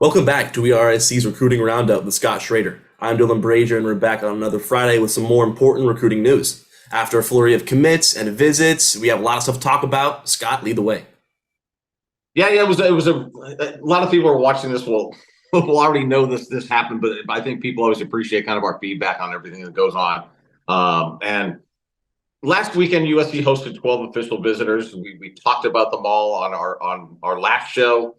Welcome back to WeAreSC's Recruiting Roundup with Scott Schrader. I'm Dylan Brashier, and we're back on another Friday with some more important recruiting news. After a flurry of commits and visits, we have a lot of stuff to talk about. Scott, lead the way. Yeah. It was a lot of people are watching this will already know this happened, but I think people always appreciate kind of our feedback on everything that goes on. And last weekend, USC hosted 12 official visitors. We talked about them all on our last show.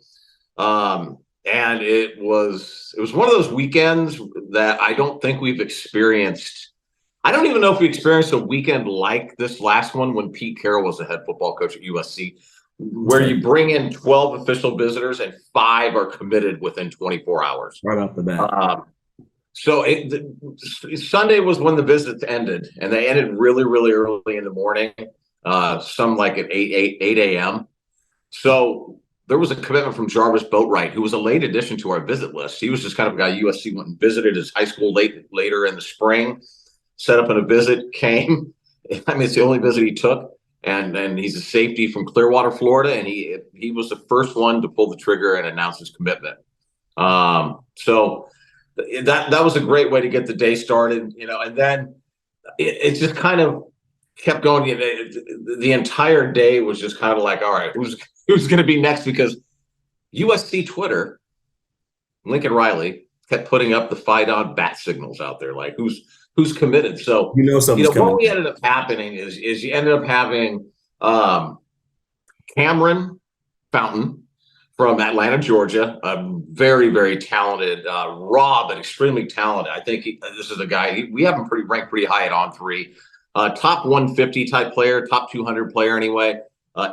And it was one of those weekends that I don't think we've experienced. I don't even know if we experienced a weekend like this last one when Pete Carroll was the head football coach at USC, where you bring in 12 official visitors and 5 are committed within 24 hours. Right off the bat. Sunday was when the visits ended, and they ended really, really early in the morning, some like at 8 a.m. So there was a commitment from Jarvis Boatwright, who was a late addition to our visit list. He was just kind of a guy USC went and visited his high school later in the spring, set up in a visit, came. I mean, it's the only visit he took. And he's a safety from Clearwater, Florida, and he was the first one to pull the trigger and announce his commitment. So that was a great way to get the day started, and then it just kind of kept going. The entire day was just kind of like, all right, who's going to be next? Because USC Twitter, Lincoln Riley, kept putting up the fight on bat signals out there, like who's committed. So something's coming. What we ended up happening is you ended up having Cameron Fountain from Atlanta, Georgia, a very, very talented, raw but extremely talented. I think this is a guy we have him ranked pretty high at On3, top 150 type player, top 200 player anyway.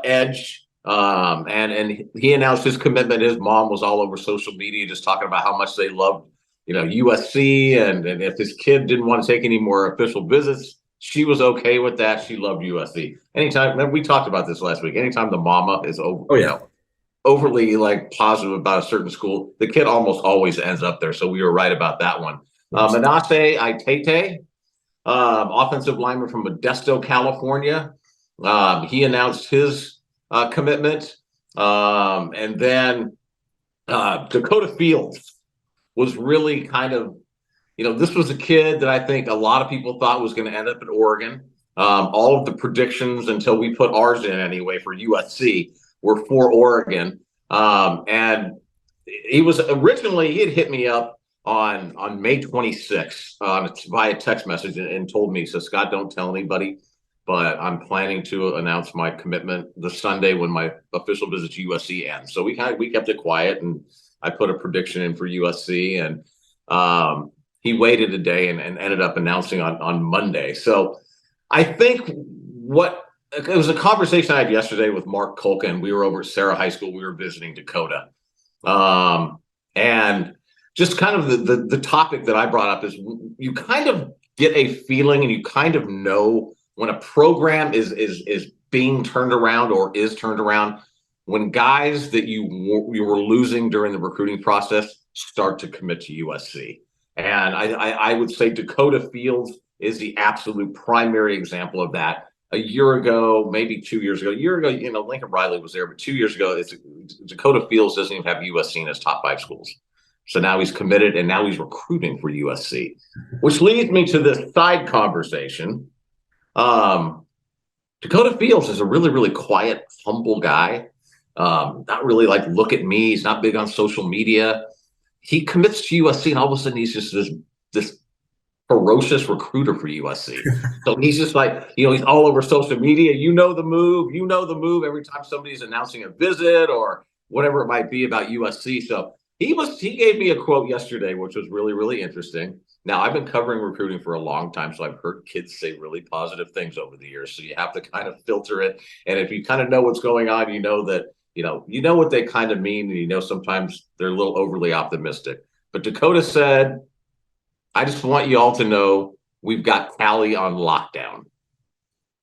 Edge, and he announced his commitment. His mom was all over social media just talking about how much they loved USC, and if his kid didn't want to take any more official visits, she was okay with that. She loved USC. Anytime, we talked about this last week, anytime the mama is overly like positive about a certain school, the kid almost always ends up there. So we were right about that one. Manasseh Itete, offensive lineman from Modesto, California. He announced his commitment. And then Dakota Fields was really kind of, this was a kid that I think a lot of people thought was going to end up at Oregon. All of the predictions until we put ours in anyway for USC were for Oregon. And he had hit me up on May 26th via text message and told me, so Scott, don't tell anybody, but I'm planning to announce my commitment the Sunday when my official visit to USC ends. So we kept it quiet, and I put a prediction in for USC, and he waited a day and ended up announcing on Monday. So I think it was a conversation I had yesterday with Mark Culkin. We were over at Sarah High School. We were visiting Dakota. And just kind of the topic that I brought up is you kind of get a feeling and you kind of know when a program is being turned around or is turned around when guys that you were losing during the recruiting process start to commit to USC. And I would say Dakota Fields is the absolute primary example of that. A year ago, maybe 2 years ago, Lincoln Riley was there, but 2 years ago, Dakota Fields doesn't even have USC in his top 5 schools. So now he's committed, and now he's recruiting for USC, which leads me to this side conversation. Dakota Fields is a really, really quiet, humble guy. Not really like, look at me. He's not big on social media. He commits to USC, and all of a sudden he's just this ferocious recruiter for USC. So he's just like, he's all over social media. The move every time somebody's announcing a visit or whatever it might be about USC. So he gave me a quote yesterday, which was really, really interesting. Now, I've been covering recruiting for a long time, so I've heard kids say really positive things over the years. So you have to kind of filter it. And if you kind of know what's going on, you know what they kind of mean, and sometimes they're a little overly optimistic. But Dakota said, I just want you all to know we've got Cali on lockdown.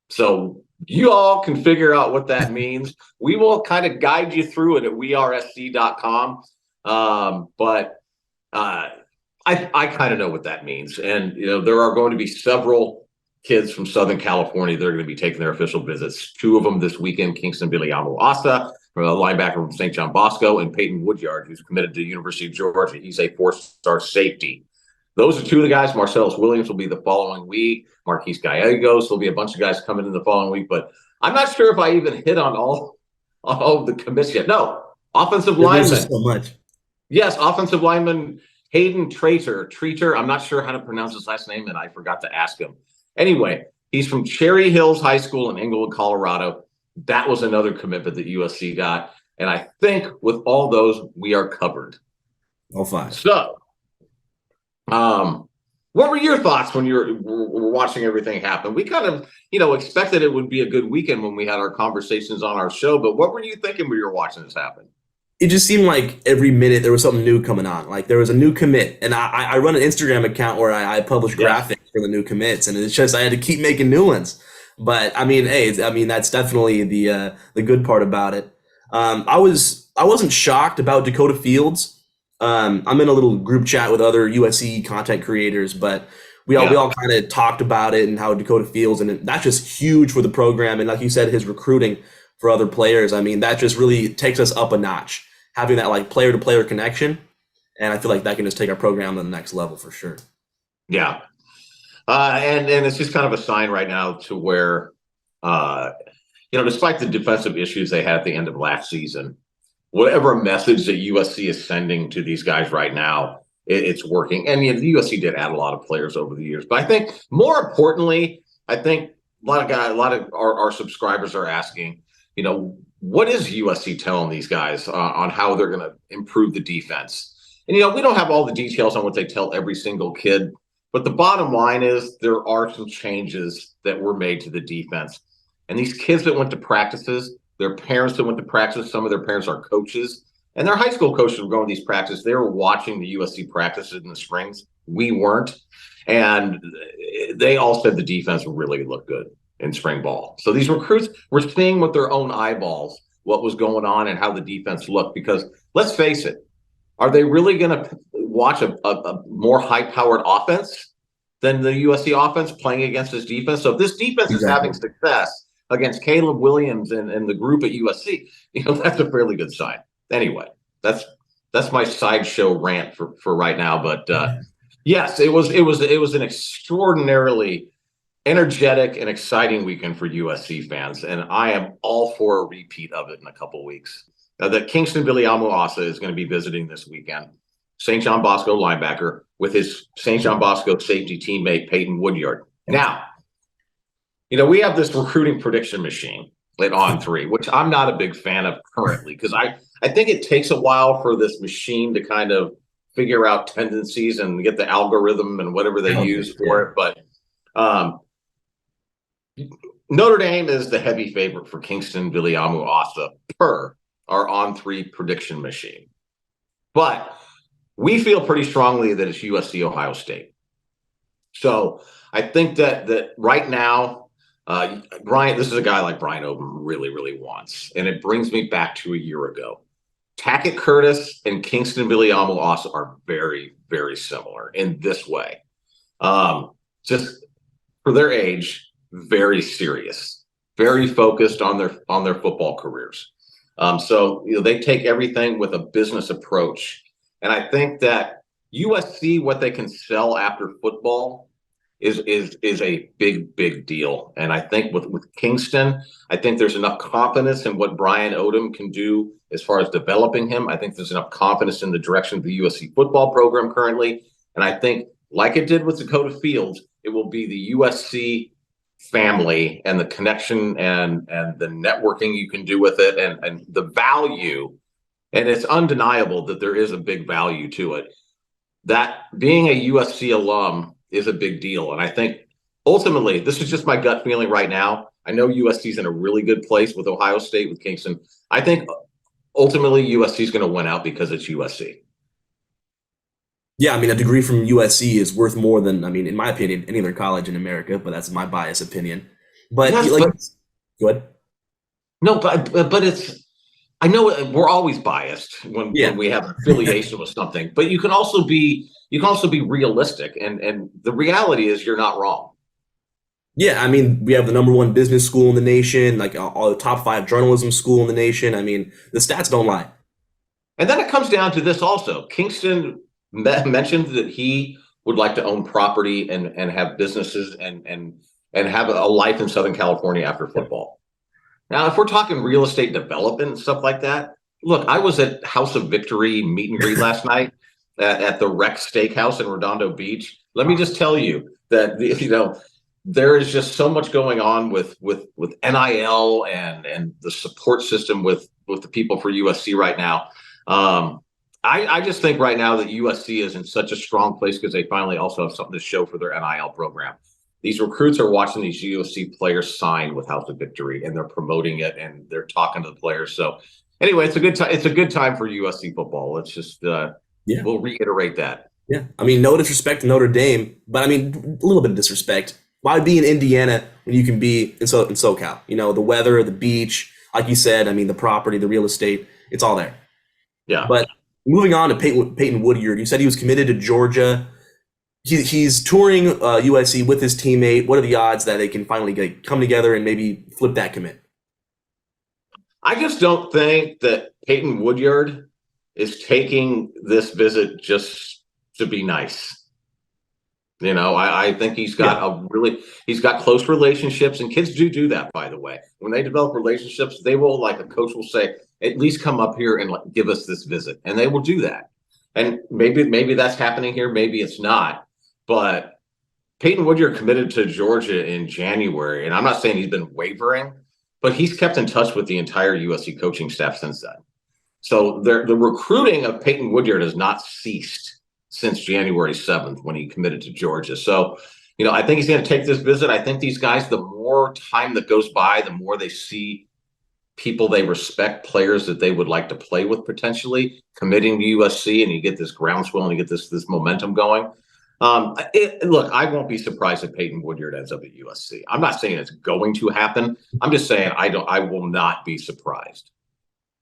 So you all can figure out what that means. We will kind of guide you through it at wearesc.com. But I kind of know what that means. And, there are going to be several kids from Southern California that are going to be taking their official visits. 2 of them this weekend, Kingston Biliamu Asa, linebacker from St. John Bosco, and Peyton Woodyard, who's committed to the University of Georgia. He's a 4-star safety. Those are two of the guys. Marcellus Williams will be the following week. Marquise Gallegos. There'll be a bunch of guys coming in the following week, but I'm not sure if I even hit on all of the commits yet. No, offensive lineman. There's so much. Yes, offensive lineman Hayden Treater. I'm not sure how to pronounce his last name, and I forgot to ask him. Anyway, he's from Cherry Hills High School in Englewood, Colorado. That was another commitment that USC got. And I think with all those, we are covered. All five. So, what were your thoughts when you were watching everything happen? We kind of, expected it would be a good weekend when we had our conversations on our show. But what were you thinking when you were watching this happen? It just seemed like every minute there was something new coming on. Like there was a new commit, and I run an Instagram account where I publish graphics for the new commits, and it's just I had to keep making new ones. But I mean, hey, that's definitely the good part about it. I wasn't shocked about Dakota Fields. I'm in a little group chat with other USC content creators, but we all kind of talked about it and how Dakota Fields, and that's just huge for the program. And like you said, his recruiting for other players. I mean, that just really takes us up a notch, having that like player to player connection. And I feel like that can just take our program to the next level for sure. Yeah. And it's just kind of a sign right now to where, despite the defensive issues they had at the end of last season, whatever message that USC is sending to these guys right now, it's working. And the USC did add a lot of players over the years. But I think more importantly, a lot of our subscribers are asking, what is USC telling these guys on how they're going to improve the defense? And, we don't have all the details on what they tell every single kid. But the bottom line is there are some changes that were made to the defense. And these kids that went to practices, their parents that went to practice, some of their parents are coaches, and their high school coaches were going to these practices. They were watching the USC practices in the springs. We weren't. And they all said the defense really looked good in spring ball. So these recruits were seeing with their own eyeballs what was going on and how the defense looked. Because let's face it, are they really going to watch a more high-powered offense than the USC offense playing against this defense? So if this defense is having success against Caleb Williams and the group at USC, that's a fairly good sign. Anyway, that's my sideshow rant for right now. But yes, it was an extraordinarily energetic and exciting weekend for USC fans, and I am all for a repeat of it in a couple weeks. The Kingston Biliamu-Asa is going to be visiting this weekend. St. John Bosco linebacker with his St. John Bosco safety teammate Peyton Woodyard. Now, we have this recruiting prediction machine at On3, which I'm not a big fan of currently because I think it takes a while for this machine to kind of figure out tendencies and get the algorithm and whatever they use for it. But Notre Dame is the heavy favorite for Kingston Biliamu-Asa per our On3 prediction machine. But we feel pretty strongly that it's USC Ohio State. So I think that right now, this is a guy like Brian Odom really, really wants. And it brings me back to a year ago. Tackett Curtis and Kingston Biliamu-Asa are very, very similar in this way. Just for their age, very serious, very focused on their football careers. So they take everything with a business approach. And I think that USC, what they can sell after football is a big, big deal. And I think with Kingston, I think there's enough confidence in what Brian Odom can do as far as developing him. I think there's enough confidence in the direction of the USC football program currently. And I think, like it did with Dakota Fields, it will be the USC family and the connection and the networking you can do with it and the value. And it's undeniable that there is a big value to it. That being a USC alum is a big deal. And I think ultimately, this is just my gut feeling right now. I know USC's in a really good place with Ohio State, with Kingston. I think ultimately USC is going to win out because it's USC. Yeah, I mean, a degree from USC is worth more than, in my opinion, any other college in America, but that's my biased opinion. But, go ahead. No, but it's, I know we're always biased when we have an affiliation with something, but you can also be realistic. And the reality is you're not wrong. Yeah, I mean, we have the number one business school in the nation, like all the top five journalism school in the nation. I mean, the stats don't lie. And then it comes down to this also. Kingston mentioned that he would like to own property and have businesses and have a life in Southern California after football. Now, if we're talking real estate development and stuff like that, look, I was at House of Victory meet and greet last night at the Rex Steakhouse in Redondo Beach. Let me just tell you that there is just so much going on with NIL and the support system with the people for USC right now. I just think right now that USC is in such a strong place because they finally also have something to show for their NIL program. These recruits are watching these USC players sign with House of Victory, and they're promoting it and they're talking to the players. So anyway, it's a good time. It's a good time for USC football. Let's just we'll reiterate that. Yeah, I mean, no disrespect to Notre Dame, but I mean, a little bit of disrespect. Why be in Indiana when you can be in SoCal? The weather, the beach, like you said. I mean, the property, the real estate, it's all there. Yeah. But moving on to Peyton Woodyard, you said he was committed to Georgia. He's touring USC with his teammate. What are the odds that they can finally come together and maybe flip that commit? I just don't think that Peyton Woodyard is taking this visit just to be nice. I think he's got he's got close relationships, and kids do that, by the way. When they develop relationships, they will, like a coach will say, at least come up here and give us this visit. And they will do that. And maybe that's happening here. Maybe it's not. But Peyton Woodyard committed to Georgia in January. And I'm not saying he's been wavering, but he's kept in touch with the entire USC coaching staff since then. So the recruiting of Peyton Woodyard has not ceased since January 7th when he committed to Georgia. So, I think he's going to take this visit. I think these guys, the more time that goes by, the more they see people they respect, players that they would like to play with potentially committing to USC, and you get this groundswell and you get this momentum going. Look, I won't be surprised if Peyton Woodyard ends up at USC. I'm not saying it's going to happen. I'm just saying I will not be surprised.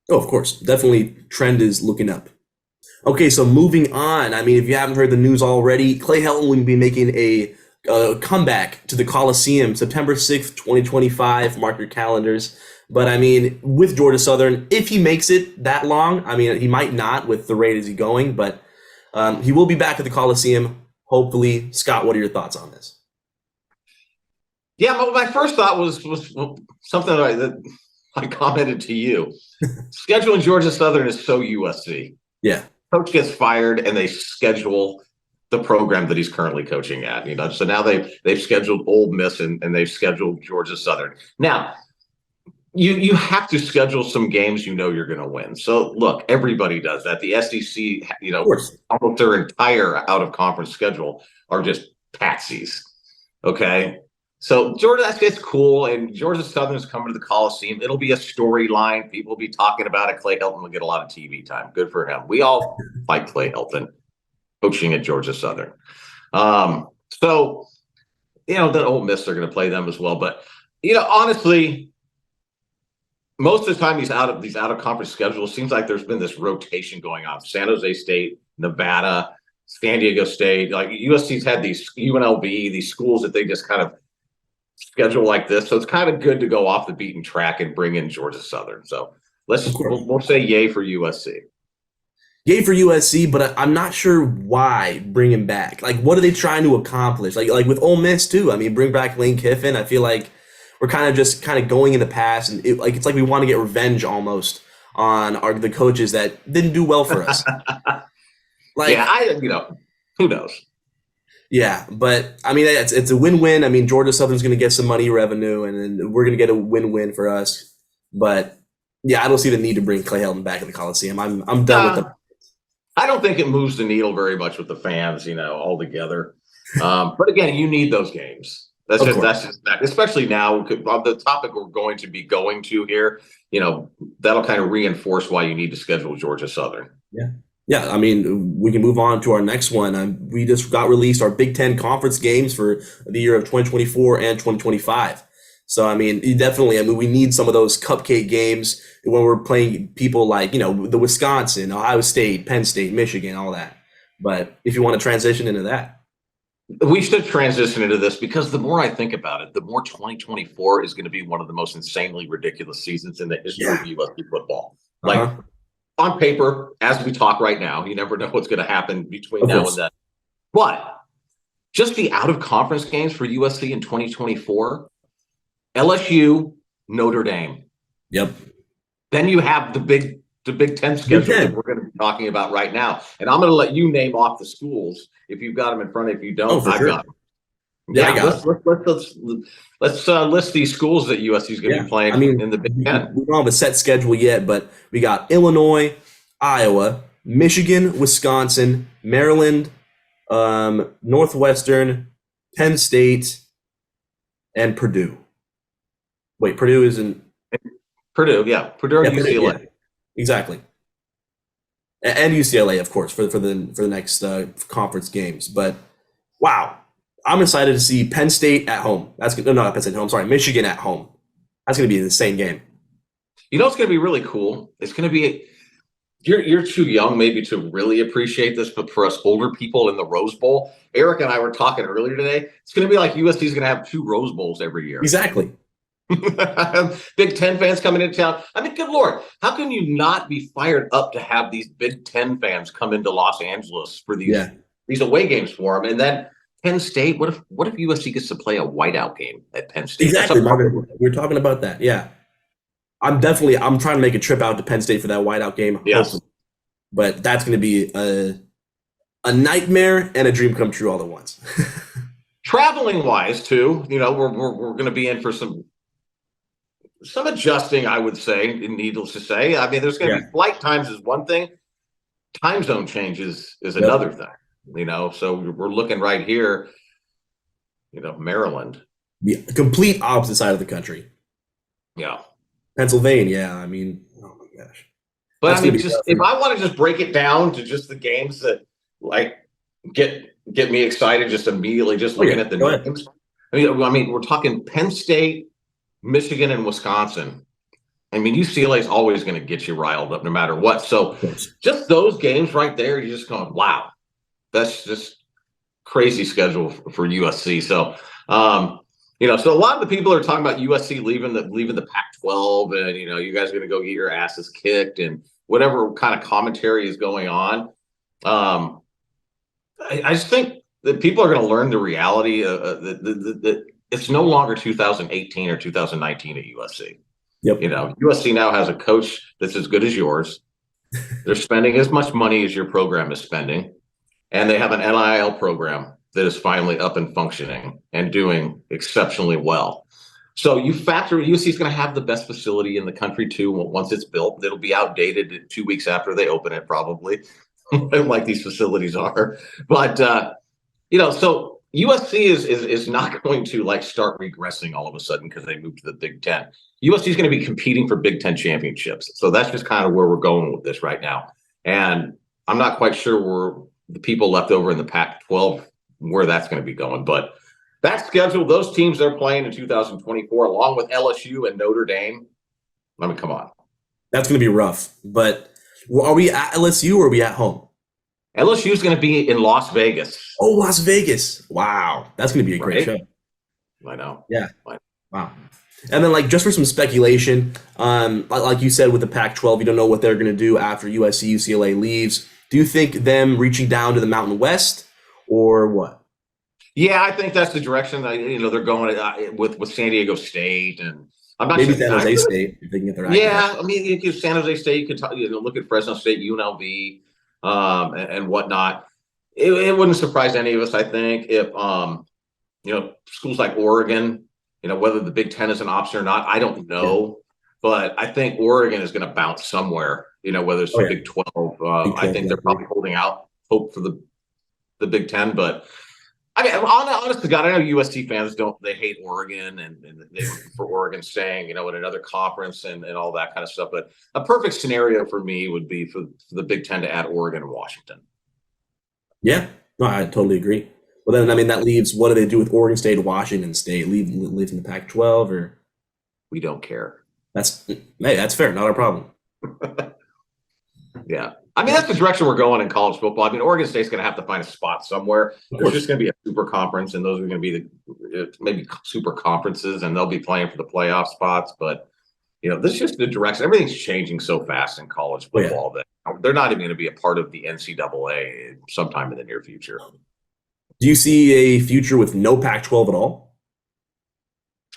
Oh, of course. Definitely trend is looking up. Okay, so moving on. I mean, if you haven't heard the news already, Clay Helton will be making a comeback to the Coliseum September 6th, 2025. Mark your calendars. But I mean, with Georgia Southern, if he makes it that long, I mean, he might not with the rate as he's going, but he will be back at the Coliseum. Hopefully. Scott, what are your thoughts on this? Yeah, my first thought was something that I commented to you. Scheduling Georgia Southern is so USC. Yeah. Coach gets fired and they schedule the program that he's currently coaching at. So now they've scheduled Ole Miss and they've scheduled Georgia Southern. Now, you have to schedule some games you're going to win. So look, everybody does that. The SEC, almost their entire out of conference schedule are just patsies. Okay. So Georgia, that's cool. And Georgia Southern is coming to the Coliseum. It'll be a storyline. People will be talking about it. Clay Helton will get a lot of TV time. Good for him. We all like Clay Helton coaching at Georgia Southern. So, the Ole Miss, they're going to play them as well. But, honestly, most of the time these out of conference schedules, seems like there's been this rotation going on. San Jose State, Nevada, San Diego State, like USC's had these UNLV, these schools that they just kind of schedule like this. So it's kind of good to go off the beaten track and bring in Georgia Southern. So we'll say yay for USC. Yay for USC, but I'm not sure why bring him back. Like, what are they trying to accomplish? Like with Ole Miss too. I mean, bring back Lane Kiffin. I feel like we're kind of going in the past, and it's like we want to get revenge almost on the coaches that didn't do well for us. Who knows? Yeah, but I mean, it's a win-win. I mean, Georgia Southern's going to get some money revenue, and then we're going to get a win-win for us. But yeah, I don't see the need to bring Clay Helton back at the Coliseum. I'm done with them. I don't think it moves the needle very much with the fans, altogether. But again, you need those games. That's just especially now on the topic we're going to be going to here. That'll kind of reinforce why you need to schedule Georgia Southern. Yeah. Yeah, I mean, we can move on to our next one. We just got released our Big Ten conference games for the year of 2024 and 2025. So, I mean, we need some of those cupcake games when we're playing people like, the Wisconsin, Ohio State, Penn State, Michigan, all that. But if you want to transition into that. We should transition into this because the more I think about it, the more 2024 is going to be one of the most insanely ridiculous seasons in the history Yeah. of USC football. Like Uh-huh. on paper, as we talk right now, you never know what's going to happen between Of now and course. then. But just the out of conference games for USC in 2024, LSU, Notre Dame. Yep. Then you have the Big Ten Big schedule that Ten. we're going to be talking about right now. And I'm going to let you name off the schools if you've got them in front. If you Oh, don't, for I've sure. got them. Yeah, I Yeah, got it. let's list these schools that USC is going to Yeah. be playing I mean, in the Big we Ten. don't have a set schedule yet, but we got Illinois, Iowa, Michigan, Wisconsin, Maryland, Northwestern, Penn State, and Purdue. Wait, Purdue isn't. Purdue, yeah, Purdue Yeah, and Purdue. UCLA. Yeah, exactly. And UCLA, of course, for the next conference games. But wow, I'm excited to see Penn State at home. That's no, not Penn State at home. Sorry, Michigan at home. That's going to be an insane game. You know, it's going to be really cool. It's going to be. You're too young maybe to really appreciate this, but for us older people in the Rose Bowl, Eric and I were talking earlier today. It's going to be like USC is going to have 2 Rose Bowls every year. Exactly. Big Ten fans coming into town. I mean, good Lord, how can you not be fired up to have these Big Ten fans come into Los Angeles for these away games for them? And then Penn State, what if USC gets to play a whiteout game at Penn State? Exactly. We're talking about that. Yeah. I'm trying to make a trip out to Penn State for that whiteout game. Yes. Hopefully. But that's going to be a nightmare and a dream come true all at once. Traveling wise, too, you know, we're going to be in for some adjusting, I would say, needless to say. I mean, there's going to be flight times is one thing. Time zone changes is another thing, you know. So we're looking right here, you know, Maryland. The complete opposite side of the country. Yeah. Pennsylvania. Yeah. I mean, oh my gosh. But That's I mean, just if I want to just break it down to just the games that like get me excited, just immediately just looking at the names. I mean, we're talking Penn State, Michigan, and Wisconsin. I mean, UCLA is always going to get you riled up no matter what. So just those games right there, you're just going, wow, that's just crazy schedule for USC. So, you know, so a lot of the people are talking about USC leaving the Pac-12, and you know, you guys are going to go get your asses kicked, and whatever kind of commentary is going on. I just think that people are going to learn the reality that it's no longer 2018 or 2019 at USC. Yep. You know, USC now has a coach that's as good as yours. They're spending as much money as your program is spending, and they have an NIL program that is finally up and functioning and doing exceptionally well. So you factor USC is going to have the best facility in the country too. Once it's built, it'll be outdated 2 weeks after they open it, probably, like these facilities are. But you know, so USC is not going to like start regressing all of a sudden because they moved to the Big Ten. USC is going to be competing for Big Ten championships. So that's just kind of where we're going with this right now. And I'm not quite sure where the people left over in the Pac-12 where that's going to be going, but that schedule, those teams they're playing in 2024, along with LSU and Notre Dame. I mean, come on. That's going to be rough. But are we at LSU or are we at home? LSU is going to be in Las Vegas. Oh, Las Vegas. Wow. That's going to be a great show. I know. Yeah. Wow. And then, like, just for some speculation, like you said with the Pac-12, you don't know what they're going to do after USC, UCLA leaves. Do you think them reaching down to the Mountain West or what? Yeah, I think that's the direction. You know, they're going with San Diego State, and I'm not maybe sure, San Jose State if they can get their I mean, you could San Jose State. You could look at Fresno State, UNLV, and whatnot. It wouldn't surprise any of us, I think, if you know, schools like Oregon, you know, whether the Big Ten is an option or not, I don't know, but I think Oregon is going to bounce somewhere. You know, whether it's the Big 12. I think they're probably holding out hope for the Big Ten, but. I mean, honest to God, I know USC fans they hate Oregon and they look for Oregon staying, you know, in another conference and all that kind of stuff. But a perfect scenario for me would be for the Big Ten to add Oregon and Washington. Yeah, no, I totally agree. Well, then, I mean, that leaves, what do they do with Oregon State, Washington State? Leave in the Pac-12 or? We don't care. That's fair. Not our problem. Yeah. I mean, that's the direction we're going in college football. I mean, Oregon State's going to have to find a spot somewhere. Of There's course. just going to be a super conference, and those are going to be the maybe super conferences, and they'll be playing for the playoff spots. But, this is just the direction. Everything's changing so fast in college Oh, yeah. football that they're not even going to be a part of the NCAA sometime in the near future. Do you see a future with no Pac-12 at all?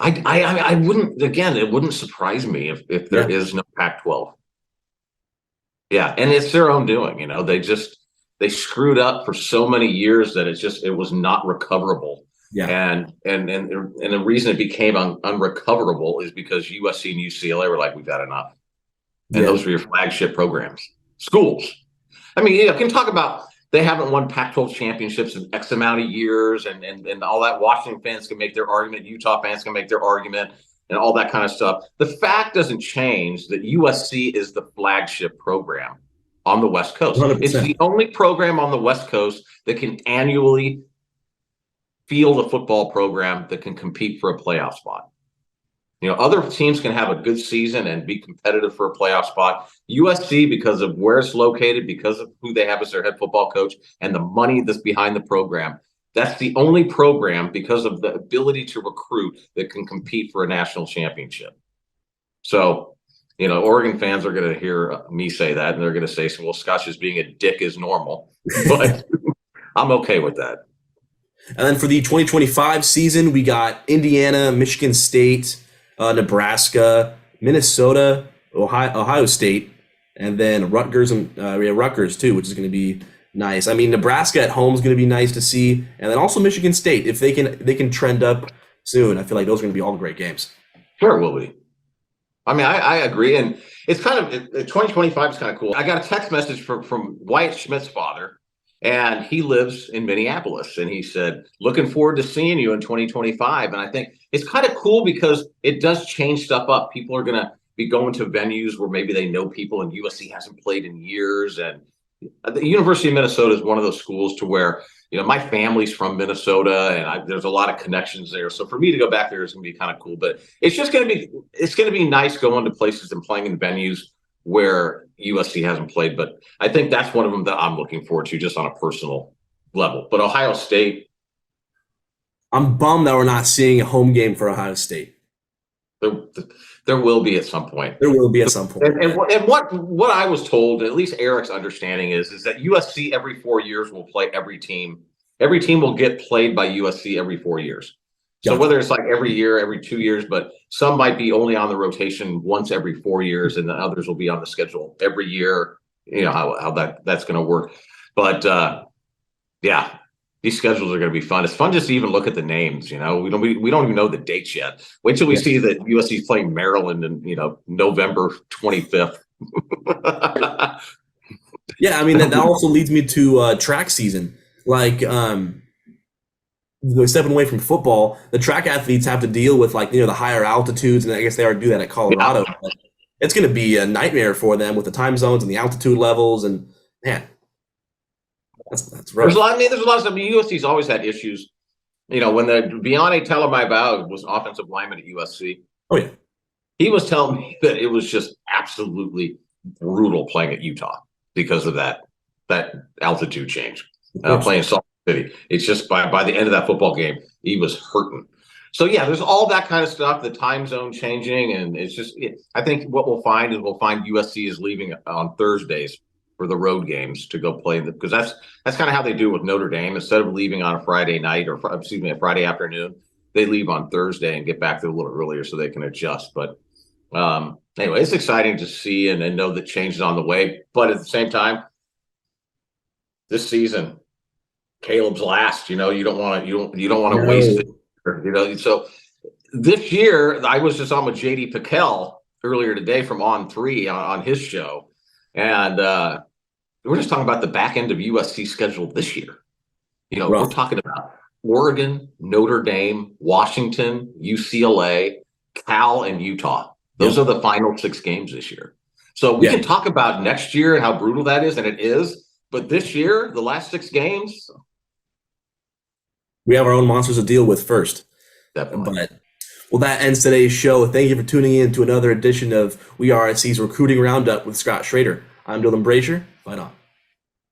I wouldn't, again, it wouldn't surprise me if there Yeah. is no Pac-12. Yeah, and it's their own doing. They screwed up for so many years that it was not recoverable. Yeah. And the reason it became unrecoverable is because USC and UCLA were like, we've had enough. And those were your flagship programs, schools. I mean, you can talk about they haven't won Pac-12 championships in X amount of years, and all that. Washington fans can make their argument, Utah fans can make their argument, and all that kind of stuff. The fact doesn't change that USC is the flagship program on the West Coast. 100%. It's the only program on the West Coast that can annually field a football program that can compete for a playoff spot. Other teams can have a good season and be competitive for a playoff spot. USC, because of where it's located, because of who they have as their head football coach, and the money that's behind the program, that's the only program, because of the ability to recruit, that can compete for a national championship. So, Oregon fans are going to hear me say that, and they're going to say, well, Scott's just being a dick is normal. But I'm okay with that. And then for the 2025 season, we got Indiana, Michigan State, Nebraska, Minnesota, Ohio State, and then Rutgers, and we have Rutgers too, which is going to be nice. I mean, Nebraska at home is going to be nice to see, and then also Michigan State, if they can trend up soon. I feel like those are going to be all great games. Sure, it will be. I mean, I agree, and it's kind of 2025 is kind of cool. I got a text message from Wyatt Schmidt's father. And he lives in Minneapolis. And he said, looking forward to seeing you in 2025. And I think it's kind of cool because it does change stuff up. People are going to be going to venues where maybe they know people, and USC hasn't played in years. And the University of Minnesota is one of those schools to where, my family's from Minnesota, and there's a lot of connections there. So for me to go back there is going to be kind of cool. But it's going to be nice going to places and playing in venues where USC hasn't played, but I think that's one of them that I'm looking forward to just on a personal level. But Ohio State, I'm bummed that we're not seeing a home game for Ohio State. There will be at some point. There will be at some point. And what I was told, at least Eric's understanding is that USC every 4 years will play every team. Every team will get played by USC every 4 years. So whether it's like every year, every 2 years, but some might be only on the rotation once every 4 years, and the others will be on the schedule every year. How that's going to work. But yeah, these schedules are going to be fun. It's fun just to even look at the names. We don't even know the dates yet. Wait till we see that USC is playing Maryland in November 25th. Yeah, I mean that also leads me to track season. Like stepping away from football, the track athletes have to deal with the higher altitudes, and I guess they already do that at Colorado. Yeah. But it's going to be a nightmare for them with the time zones and the altitude levels, and man, that's rough. There's a lot of stuff. USC's always had issues. When the Biane Talamaivao was offensive lineman at USC. Oh yeah, he was telling me that it was just absolutely brutal playing at Utah because of that altitude change. Playing Salt City, it's just by the end of that football game, he was hurting. So yeah, there's all that kind of stuff. The time zone changing, and it's just. I think what we'll find USC is leaving on Thursdays for the road games to go play because that's kind of how they do it with Notre Dame. Instead of leaving on a Friday night a Friday afternoon, they leave on Thursday and get back there a little earlier so they can adjust. But anyway, it's exciting to see and know that change is on the way. But at the same time, this season, Caleb's last. You don't want to waste it. So this year, I was just on with JD Piquel earlier today from On 3 on his show, and we're just talking about the back end of USC schedule this year. We're talking about Oregon, Notre Dame, Washington, UCLA, Cal, and Utah. Those are the final 6 games this year. So we can talk about next year and how brutal that is, and it is. But this year, the last 6 games, we have our own monsters to deal with first. Definitely. Well, that ends today's show. Thank you for tuning in to another edition of WeAreSC's Recruiting Roundup with Scott Schrader. I'm Dylan Brashier. Fight on.